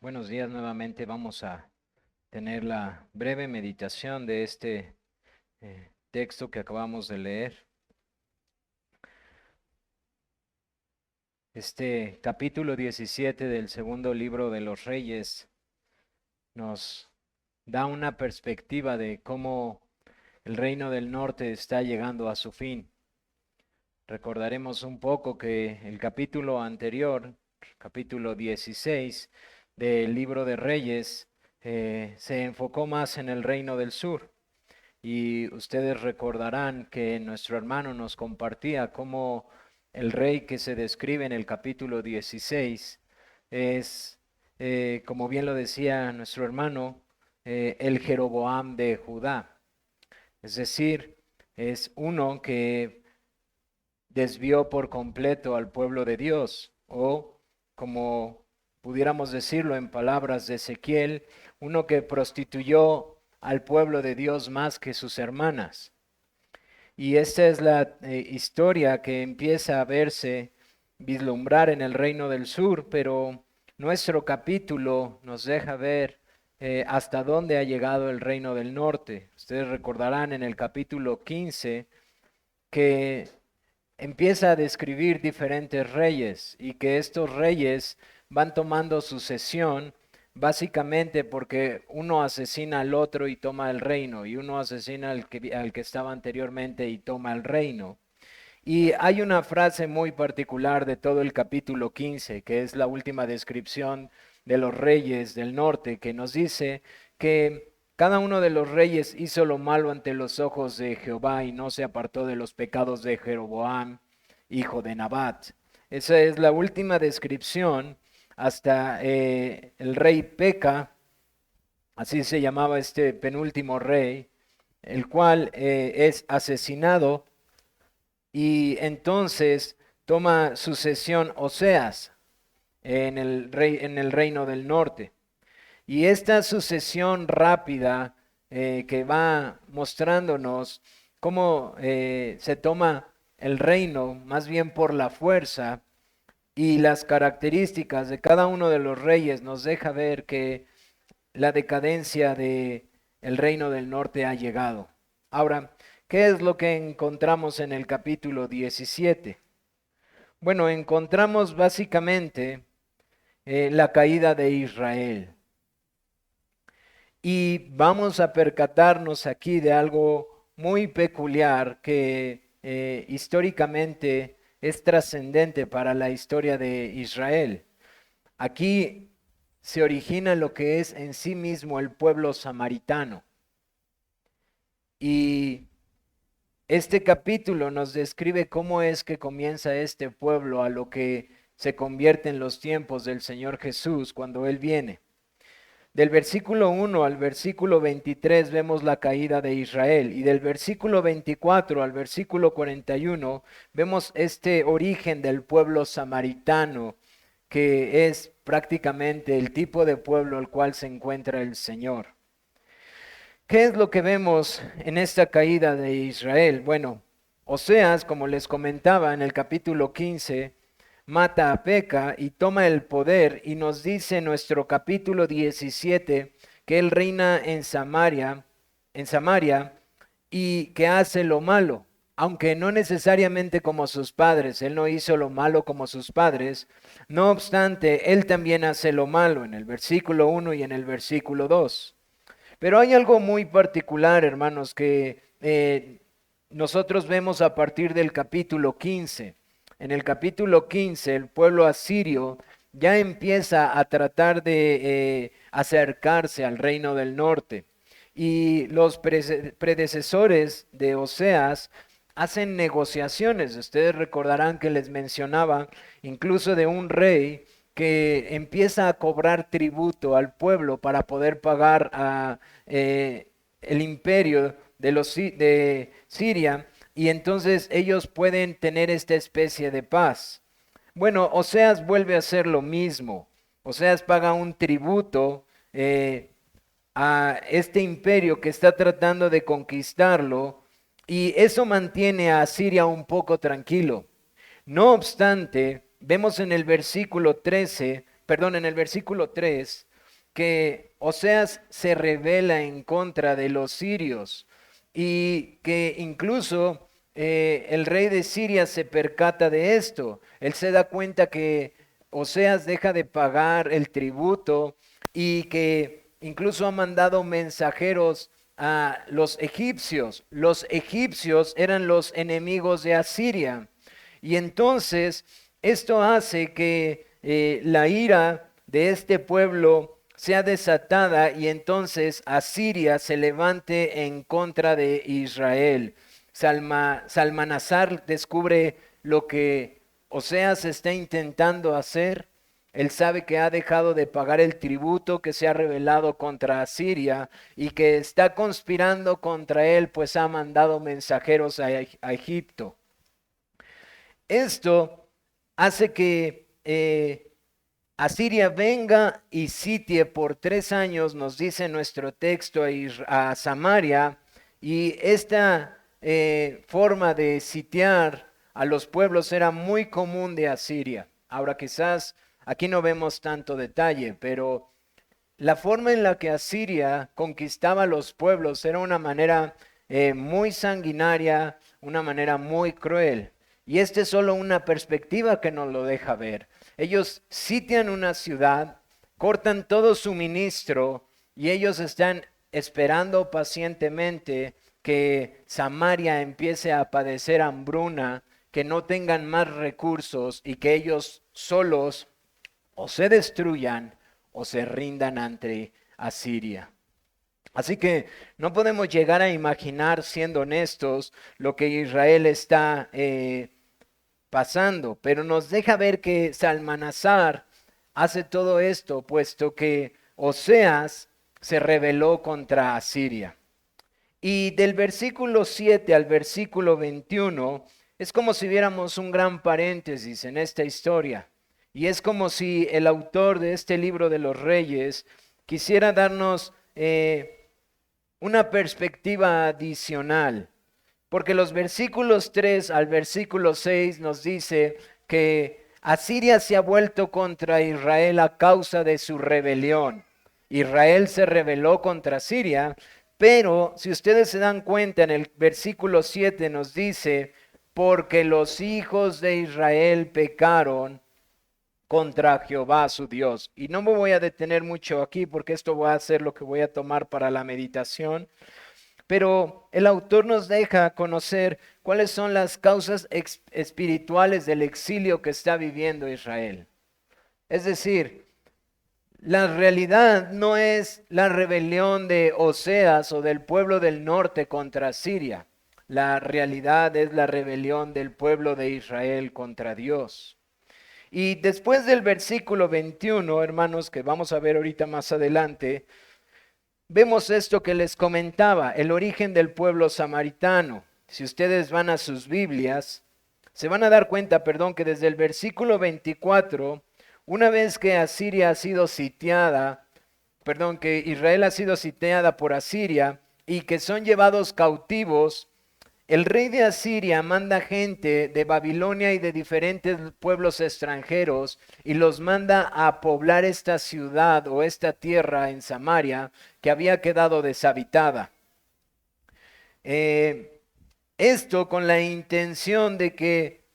Buenos días nuevamente. Vamos a tener la breve meditación de este texto que acabamos de leer. Este capítulo 17 del segundo libro de los Reyes nos da una perspectiva de cómo el reino del norte está llegando a su fin. Recordaremos un poco que el capítulo anterior, capítulo 16 del libro de Reyes, se enfocó más en el reino del sur. Y ustedes recordarán que nuestro hermano nos compartía cómo el rey que se describe en el capítulo 16 es, como bien lo decía nuestro hermano, el Jeroboam de Judá. Es decir, es uno que desvió por completo al pueblo de Dios, o como pudiéramos decirlo en palabras de Ezequiel, uno que prostituyó al pueblo de Dios más que sus hermanas. Y esta es la historia que empieza a verse, vislumbrar en el reino del sur, pero nuestro capítulo nos deja ver hasta dónde ha llegado el reino del norte. Ustedes recordarán en el capítulo 15 que empieza a describir diferentes reyes y que estos reyes van tomando sucesión básicamente porque uno asesina al otro y toma el reino, y uno asesina al que estaba anteriormente y toma el reino. Y hay una frase muy particular de todo el capítulo 15, que es la última descripción de los reyes del norte, que nos dice que cada uno de los reyes hizo lo malo ante los ojos de Jehová y no se apartó de los pecados de Jeroboam, hijo de Nabat. Esa es la última descripción hasta el rey Peca, así se llamaba este penúltimo rey, el cual es asesinado y entonces toma sucesión Oseas en el reino del norte. Y esta sucesión rápida que va mostrándonos cómo se toma el reino más bien por la fuerza y las características de cada uno de los reyes nos deja ver que la decadencia de el reino del norte ha llegado. Ahora, ¿qué es lo que encontramos en el capítulo 17? Bueno, encontramos básicamente la caída de Israel. Y vamos a percatarnos aquí de algo muy peculiar que históricamente es trascendente para la historia de Israel. Aquí se origina lo que es en sí mismo el pueblo samaritano. Y este capítulo nos describe cómo es que comienza este pueblo a lo que se convierte en los tiempos del Señor Jesús cuando Él viene. Del versículo 1 al versículo 23 vemos la caída de Israel, y del versículo 24 al versículo 41 vemos este origen del pueblo samaritano, que es prácticamente el tipo de pueblo al cual se encuentra el Señor. ¿Qué es lo que vemos en esta caída de Israel? Bueno, Oseas, como les comentaba en el capítulo 15, mata a Peca y toma el poder, y nos dice en nuestro capítulo 17 que él reina en Samaria y que hace lo malo, aunque no necesariamente como sus padres. Él no hizo lo malo como sus padres. No obstante, él también hace lo malo en el versículo 1 y en el versículo 2. Pero hay algo muy particular, hermanos, que nosotros vemos a partir del capítulo 15. En el capítulo 15, el pueblo asirio ya empieza a tratar de acercarse al reino del norte. Y los predecesores de Oseas hacen negociaciones. Ustedes recordarán que les mencionaba incluso de un rey que empieza a cobrar tributo al pueblo para poder pagar a el imperio de Siria, y entonces ellos pueden tener esta especie de paz. Bueno, Oseas vuelve a hacer lo mismo. Oseas paga un tributo a este imperio que está tratando de conquistarlo, y eso mantiene a Siria un poco tranquilo. No obstante, vemos en el versículo 13 en el versículo 3, que Oseas se rebela en contra de los sirios y que incluso el rey de Siria se percata de esto. Él se da cuenta que Oseas deja de pagar el tributo y que incluso ha mandado mensajeros a los egipcios. Los egipcios eran los enemigos de Asiria. Y entonces esto hace que la ira de este pueblo sea desatada y entonces Asiria se levante en contra de Israel. Salmanasar descubre lo que Oseas está intentando hacer. Él sabe que ha dejado de pagar el tributo, que se ha rebelado contra Asiria y que está conspirando contra él, pues ha mandado mensajeros a Egipto. Esto hace que Asiria venga y sitie por 3 años, nos dice nuestro texto, a Samaria, y esta forma de sitiar a los pueblos era muy común de Asiria. Ahora quizás aquí no vemos tanto detalle, pero la forma en la que Asiria conquistaba a los pueblos era una manera muy sanguinaria, una manera muy cruel. Y esta es solo una perspectiva que nos lo deja ver. Ellos sitian una ciudad, cortan todo suministro y ellos están esperando pacientemente que Samaria empiece a padecer hambruna, que no tengan más recursos y que ellos solos o se destruyan o se rindan ante Asiria. Así que no podemos llegar a imaginar, siendo honestos, lo que Israel está pasando, pero nos deja ver que Salmanasar hace todo esto, puesto que Oseas se rebeló contra Asiria. Y del versículo 7 al versículo 21 es como si viéramos un gran paréntesis en esta historia. Y es como si el autor de este libro de los Reyes quisiera darnos una perspectiva adicional. Porque los versículos 3 al versículo 6 nos dice que Asiria se ha vuelto contra Israel a causa de su rebelión. Israel se rebeló contra Siria, pero si ustedes se dan cuenta, en el versículo 7 nos dice, porque los hijos de Israel pecaron contra Jehová su Dios. Y no me voy a detener mucho aquí porque esto va a ser lo que voy a tomar para la meditación. Pero el autor nos deja conocer cuáles son las causas espirituales del exilio que está viviendo Israel. Es decir, la realidad no es la rebelión de Oseas o del pueblo del norte contra Siria. La realidad es la rebelión del pueblo de Israel contra Dios. Y después del versículo 21, hermanos, que vamos a ver ahorita más adelante, vemos esto que les comentaba, el origen del pueblo samaritano. Si ustedes van a sus Biblias, se van a dar cuenta, que desde el versículo 24, una vez que Asiria ha sido sitiada, que Israel ha sido sitiada por Asiria y que son llevados cautivos, el rey de Asiria manda gente de Babilonia y de diferentes pueblos extranjeros y los manda a poblar esta ciudad o esta tierra en Samaria que había quedado deshabitada. Esto con la intención de que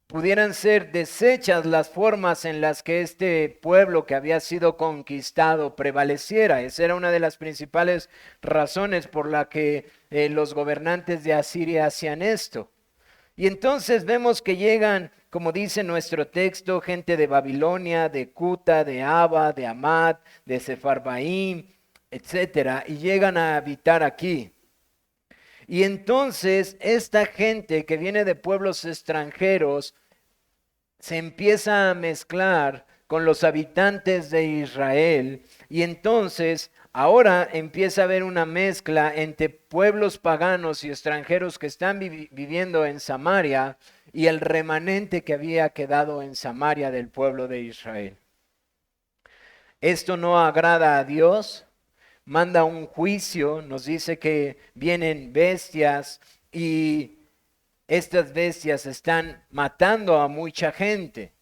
pudieran ser deshechas las formas en las que este pueblo que había sido conquistado prevaleciera. Esa era una de las principales razones por la que los gobernantes de Asiria hacían esto. Y entonces vemos que llegan, como dice nuestro texto, gente de Babilonia, de Cuta, de Aba, de Amad, de Sefarbaim, etcétera, y llegan a habitar aquí. Y entonces esta gente que viene de pueblos extranjeros se empieza a mezclar con los habitantes de Israel y entonces ahora empieza a haber una mezcla entre pueblos paganos y extranjeros que están viviendo en Samaria y el remanente que había quedado en Samaria del pueblo de Israel. Esto no agrada a Dios. Manda un juicio, nos dice que vienen bestias y estas bestias están matando a mucha gente.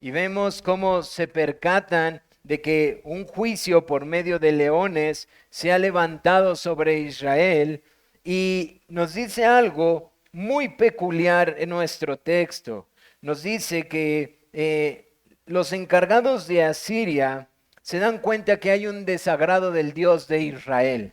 Y vemos cómo se percatan de que un juicio por medio de leones se ha levantado sobre Israel y nos dice algo muy peculiar en nuestro texto. Nos dice que los encargados de Asiria se dan cuenta que hay un desagrado del Dios de Israel.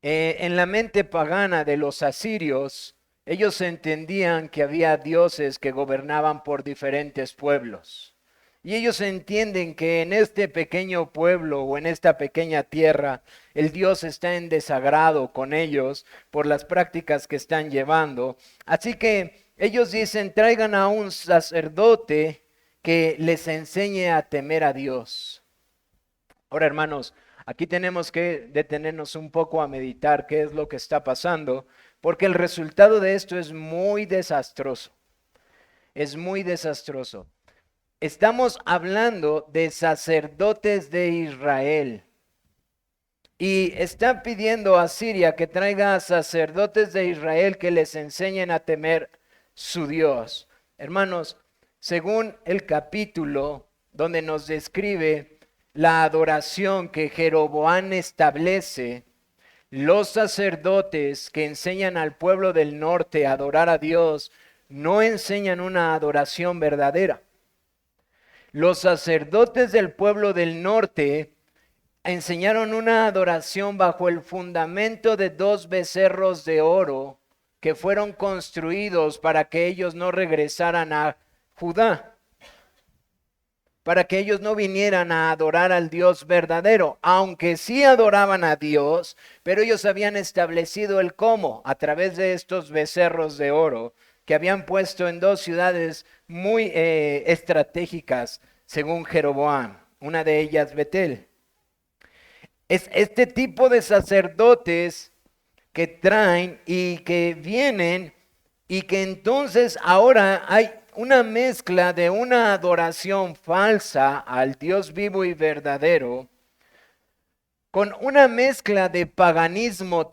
En la mente pagana de los asirios, ellos entendían que había dioses que gobernaban por diferentes pueblos. Y ellos entienden que en este pequeño pueblo o en esta pequeña tierra, el Dios está en desagrado con ellos por las prácticas que están llevando. Así que ellos dicen, traigan a un sacerdote que les enseñe a temer a Dios. Ahora, hermanos, aquí tenemos que detenernos un poco a meditar qué es lo que está pasando, porque el resultado de esto es muy desastroso. Es muy desastroso. Estamos hablando de sacerdotes de Israel. Y está pidiendo a Siria que traiga a sacerdotes de Israel que les enseñen a temer su Dios. Hermanos, según el capítulo donde nos describe la adoración que Jeroboam establece, los sacerdotes que enseñan al pueblo del norte a adorar a Dios no enseñan una adoración verdadera. Los sacerdotes del pueblo del norte enseñaron una adoración bajo el fundamento de 2 becerros de oro que fueron construidos para que ellos no regresaran a Judá, para que ellos no vinieran a adorar al Dios verdadero, aunque sí adoraban a Dios, pero ellos habían establecido el cómo a través de estos becerros de oro que habían puesto en 2 ciudades muy estratégicas según Jeroboam, una de ellas Betel. Es este tipo de sacerdotes que traen y que vienen y que entonces ahora hay una mezcla de una adoración falsa al Dios vivo y verdadero con una mezcla de paganismo